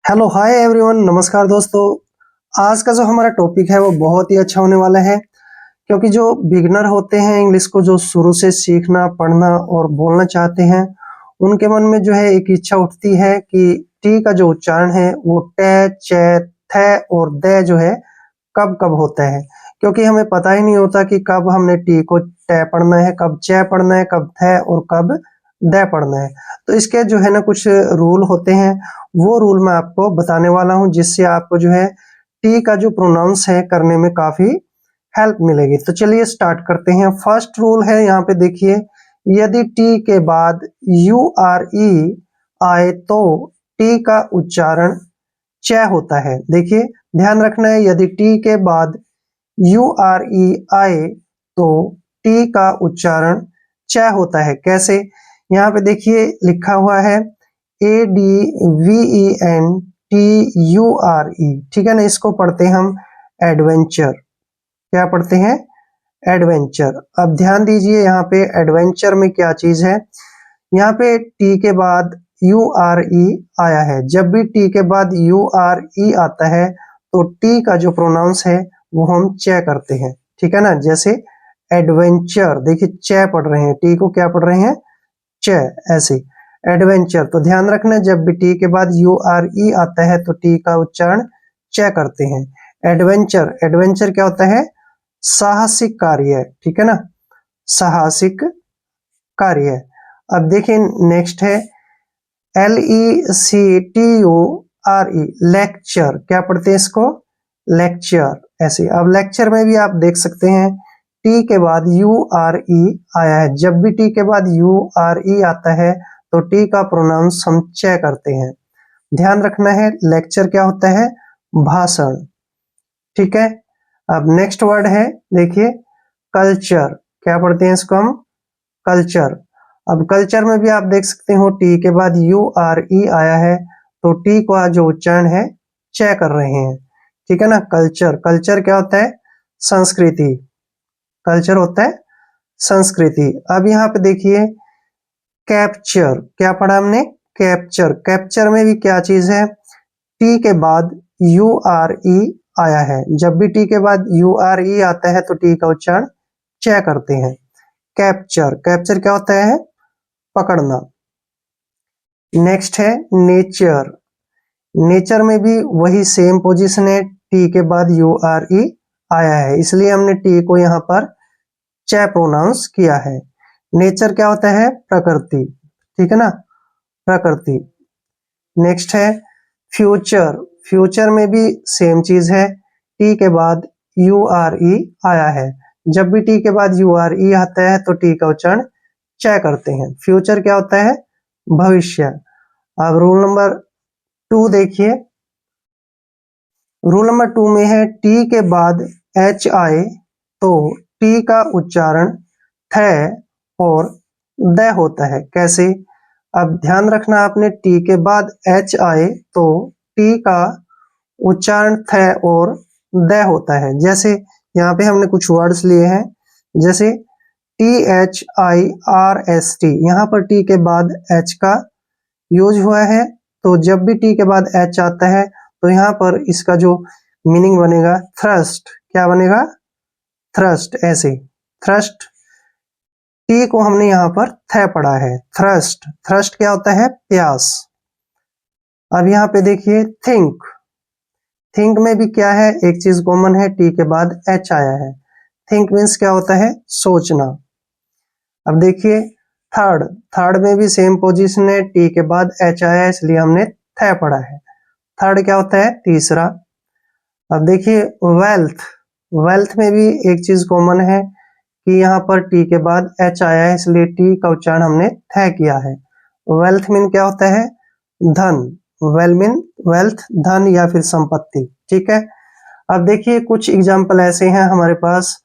Hello hi everyone, नमस्कार दोस्तों। आज का जो हमारा टॉपिक है वो बहुत ही अच्छा होने वाला है, क्योंकि जो बिगनर होते हैं इंग्लिश को, जो शुरू से सीखना पढ़ना और बोलना चाहते हैं, उनके मन में जो है एक इच्छा उठती है कि टी का जो उच्चारण है वो टे, चे, थे और दे जो है कब कब होता है। क्योंकि हमें पता ही नहीं होता कि कब हमने टी को टे पढ़ना है, कब चे पढ़ना है, कब थे और कब दे पढ़ना है। तो इसके जो है ना कुछ रूल होते हैं, वो रूल मैं आपको बताने वाला हूँ, जिससे आपको जो है टी का जो प्रोनाउंस है करने में काफी हेल्प मिलेगी। तो चलिए स्टार्ट करते हैं। फर्स्ट रूल है, यहाँ पे देखिए, यदि टी के बाद यू आर ई आए तो टी का उच्चारण च होता है। देखिए, ध्यान रखना है, यदि टी के बाद यू आर ई आए तो टी का उच्चारण च होता है। कैसे? यहाँ पे देखिए लिखा हुआ है ADVENTURE, ठीक है ना। इसको पढ़ते हैं हम एडवेंचर। क्या पढ़ते हैं? एडवेंचर। अब ध्यान दीजिए, यहाँ पे एडवेंचर में क्या चीज है। यहाँ पे टी के बाद यू आर ई आया है। जब भी टी के बाद यू आर ई आता है तो टी का जो प्रोनाउंस है वो हम च करते हैं, ठीक है ना। जैसे एडवेंचर, देखिए च पढ़ रहे हैं, टी को क्या पढ़ रहे हैं? च। ऐसे एडवेंचर। तो ध्यान रखना, जब भी टी के बाद यू आर ई आता है तो टी का उच्चारण च करते हैं। एडवेंचर, एडवेंचर क्या होता है? साहसिक कार्य, ठीक है ना, साहसिक कार्य। अब देखिए नेक्स्ट है LECTURE, लेक्चर। क्या पढ़ते हैं इसको? लेक्चर। ऐसे अब लेक्चर में भी आप देख सकते हैं टी के बाद यू आर ई आया है। जब भी टी के बाद यू आर ई आता है तो टी का प्रोनाउंस हम च करते हैं। ध्यान रखना है, लेक्चर क्या होता है? भाषण, ठीक है। अब नेक्स्ट वर्ड है, देखिए कल्चर। क्या पढ़ते हैं इसको हम? कल्चर। अब कल्चर में भी आप देख सकते हो टी के बाद यू आर ई आया है तो टी का जो उच्चारण है च कर रहे हैं, ठीक है ना। कल्चर, कल्चर क्या होता है? संस्कृति। कल्चर होता है संस्कृति। अब यहाँ पे देखिए कैप्चर। क्या पढ़ा हमने? कैप्चर। कैप्चर में भी क्या चीज है? टी के बाद यू आर ई आया है। जब भी टी के बाद यू आर ई आता है तो टी का उच्चारण च करते हैं। कैप्चर, कैप्चर क्या होता है? पकड़ना। नेक्स्ट है नेचर। नेचर में भी वही सेम पोजीशन है, टी के बाद यू आर ई आया है, इसलिए हमने टी को यहाँ पर च प्रोनाउंस किया है। नेचर क्या होता है? प्रकृति, ठीक है ना, प्रकृति। नेक्स्ट है फ्यूचर। फ्यूचर में भी सेम चीज है, टी के बाद यू आर ई आया है। जब भी टी के बाद यू आर ई आता है तो टी का उच्चारण च करते हैं। फ्यूचर क्या होता है? भविष्य। अब रूल नंबर 2 देखिए। रूल नंबर 2 में है टी के बाद एच आए तो टी का उच्चारण थ और द होता है। कैसे? अब ध्यान रखना, आपने टी के बाद एच आए तो टी का उच्चारण थ और द होता है। जैसे यहाँ पे हमने कुछ वर्ड्स लिए हैं, जैसे THIRST, यहाँ पर टी के बाद एच का यूज हुआ है। तो जब भी टी के बाद एच आता है तो यहाँ पर इसका जो मीनिंग बनेगा थ्रस्ट। क्या बनेगा? थ्रस्ट। ऐसे थ्रस्ट, टी को हमने यहाँ पर थ पढ़ा है। थ्रस्ट, थ्रस्ट क्या होता है? प्यास। अब यहाँ पे देखिए थिंक। थिंक में भी क्या है? एक चीज कॉमन है, टी के बाद एच आया है। थिंक मीन्स क्या होता है? सोचना। अब देखिए थर्ड। थर्ड में भी सेम पोजीशन है, टी के बाद एच आया है, इसलिए हमने थ पढ़ा है। थर्ड क्या होता है? तीसरा। अब देखिए वेल्थ। वेल्थ में भी एक चीज कॉमन है कि यहाँ पर टी के बाद एच आया है, इसलिए टी का उच्चारण हमने थ किया है। वेल्थ मीन क्या होता है? धन। वेल मीन वेल्थ, धन या फिर संपत्ति, ठीक है। अब देखिए कुछ एग्जाम्पल ऐसे हैं हमारे पास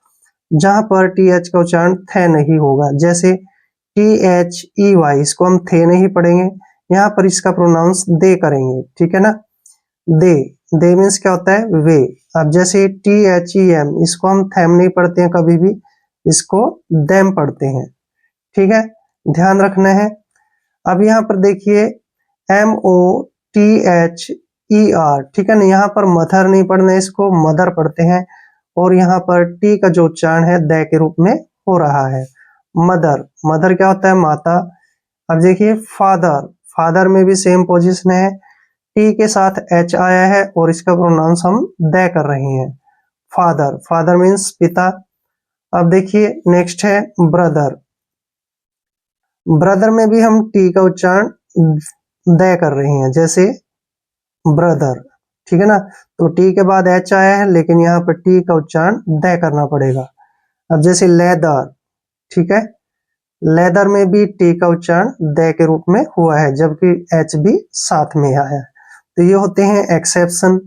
जहां पर टी एच का उच्चारण थ नहीं होगा। जैसे THEY, इसको हम थे नहीं पढ़ेंगे, यहाँ पर इसका प्रोनाउंस दे करेंगे, ठीक है ना। दे, दे मीन्स क्या होता है? वे। अब जैसे THEM, इसको हम थैम नहीं पढ़ते हैं कभी भी, इसको देम पढ़ते हैं, ठीक है, ध्यान रखना है। अब यहाँ पर देखिए MOTHERS, ER, ठीक है ना। यहाँ पर मदर नहीं पढ़ना, इसको मदर पढ़ते हैं। और यहाँ पर टी का जो उच्चारण है द के रूप में हो रहा है। मदर, मदर क्या होता है, माता। अब देखिए फादर, फादर में भी सेम पोजीशन है, टी के साथ एच आया है और इसका प्रोनाउंस हम द कर रहे हैं। फादर, फादर मीन्स पिता। अब देखिए नेक्स्ट है ब्रदर, ब्रदर में भी हम टी का उच्चारण द कर रहे हैं, जैसे ब्रदर, ठीक है ना। तो टी के बाद एच आया है, लेकिन यहाँ पर टी का उच्चारण द करना पड़ेगा। अब जैसे लेदर, ठीक है, लेदर में भी टी का उच्चारण द के रूप में हुआ है, जबकि एच भी साथ में आया है। तो ये होते हैं एक्सेप्शन,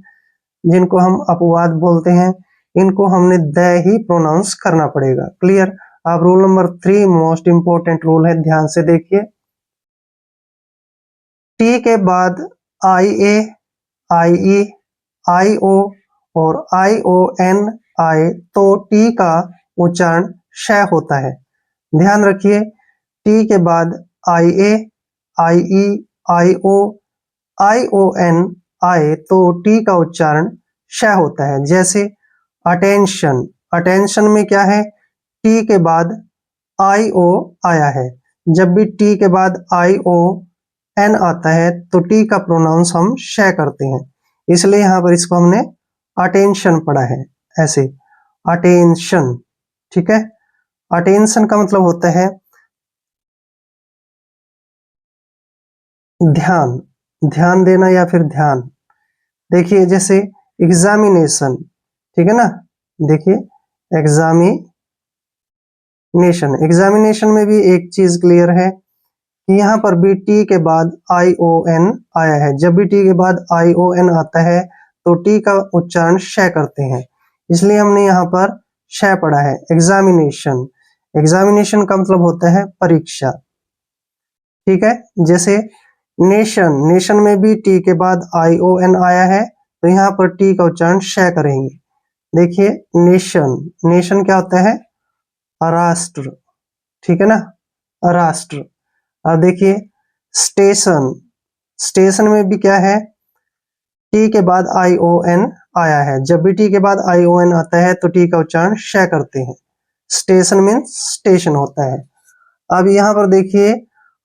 जिनको हम अपवाद बोलते हैं। इनको हमने द ही प्रोनाउंस करना पड़ेगा। क्लियर। अब rule number 3 most important rule है, ध्यान से देखिए। टी के बाद आई ए, आई ई, आई ओ और आई ओ एन आए तो टी का उच्चारण श होता है। ध्यान रखिए, टी के बाद आई ए, आई ई, आई ओ एन आए तो टी का उच्चारण श होता है। जैसे अटेंशन, अटेंशन में क्या है, टी के बाद आई ओ आया है। जब भी टी के बाद आई ओ एन आता है तो टी का प्रोनाउंस हम श करते हैं, इसलिए यहाँ पर इसको हमने अटेंशन पढ़ा है, ऐसे अटेंशन, ठीक है। अटेंशन का मतलब होता है ध्यान, ध्यान देना या फिर ध्यान। देखिए जैसे एग्जामिनेशन, ठीक है ना। देखिए एग्जामिनेशन, एग्जामिनेशन में भी एक चीज क्लियर है कि यहाँ पर भी टी के बाद आई ओ एन आया है। जब भी टी के बाद आई ओ एन आता है तो टी का उच्चारण श करते हैं, इसलिए हमने यहाँ पर श पढ़ा है। एग्जामिनेशन, एग्जामिनेशन का मतलब होता है परीक्षा, ठीक है। जैसे नेशन, नेशन में भी टी के बाद आई ओ एन आया है, तो यहाँ पर टी का उच्चारण श करेंगे। देखिए नेशन, नेशन क्या होता है, राष्ट्र, ठीक है ना, राष्ट्र। अब देखिए स्टेशन, स्टेशन में भी क्या है, टी के बाद आई ओ एन आया है। जब भी टी के बाद आई ओ एन आता है तो टी का उच्चारण श करते हैं। स्टेशन मीन्स स्टेशन होता है। अब यहाँ पर देखिए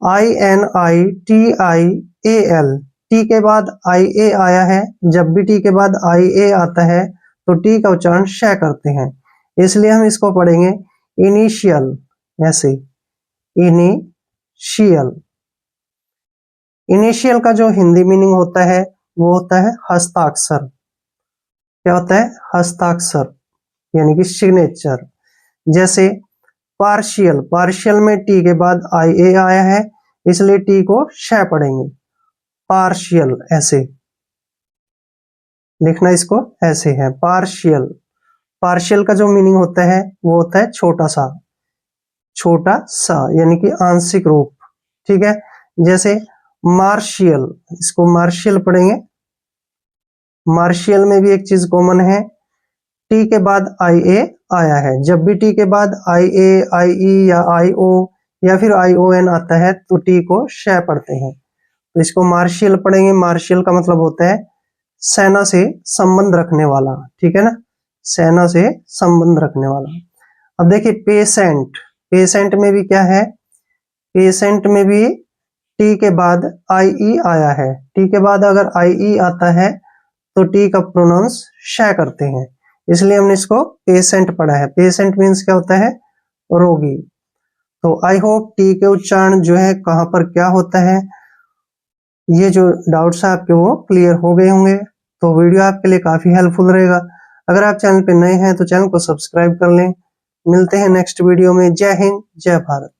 I N I T I A L, T के बाद आई ए आया है। जब भी टी के बाद आई ए आता है तो टी का उच्चारण श करते हैं, इसलिए हम इसको पढ़ेंगे इनिशियल, ऐसे इनिशियल। इनिशियल का जो हिंदी मीनिंग होता है वो होता है हस्ताक्षर। क्या होता है, हस्ताक्षर, यानी कि सिग्नेचर। जैसे पार्शियल, पार्शियल में टी के बाद आई ए आया है, इसलिए टी को श पढ़ेंगे, पार्शियल, ऐसे लिखना, इसको ऐसे है पार्शियल। पार्शियल का जो मीनिंग होता है वो होता है छोटा सा, छोटा सा यानी कि आंशिक रूप, ठीक है। जैसे मार्शियल, इसको मार्शियल पढ़ेंगे। मार्शियल में भी एक चीज कॉमन है, टी के बाद आई ए आया है। जब भी टी के बाद आई ए, आई ई या आई ओ या फिर आई ओ एन आता है तो टी को श पढ़ते हैं, तो इसको मार्शियल पढ़ेंगे। मार्शियल का मतलब होता है सेना से संबंध रखने वाला, ठीक है ना, सेना से संबंध रखने वाला। अब देखिए पेशेंट, पेशेंट में भी क्या है, पेशेंट में भी टी के बाद आई ई आया है। टी के बाद अगर आई ई आता है तो टी का प्रोनाउंस श करते हैं, इसलिए हमने इसको पेशेंट पढ़ा है। पेशेंट मीन्स क्या होता है, रोगी। तो आई होप टी के उच्चारण जो है कहाँ पर क्या होता है, ये जो डाउट्स है आपके वो क्लियर हो गए होंगे। तो वीडियो आपके लिए काफी हेल्पफुल रहेगा। अगर आप चैनल पे नए हैं तो चैनल को सब्सक्राइब कर लें। मिलते हैं नेक्स्ट वीडियो में। जय हिंद, जय भारत।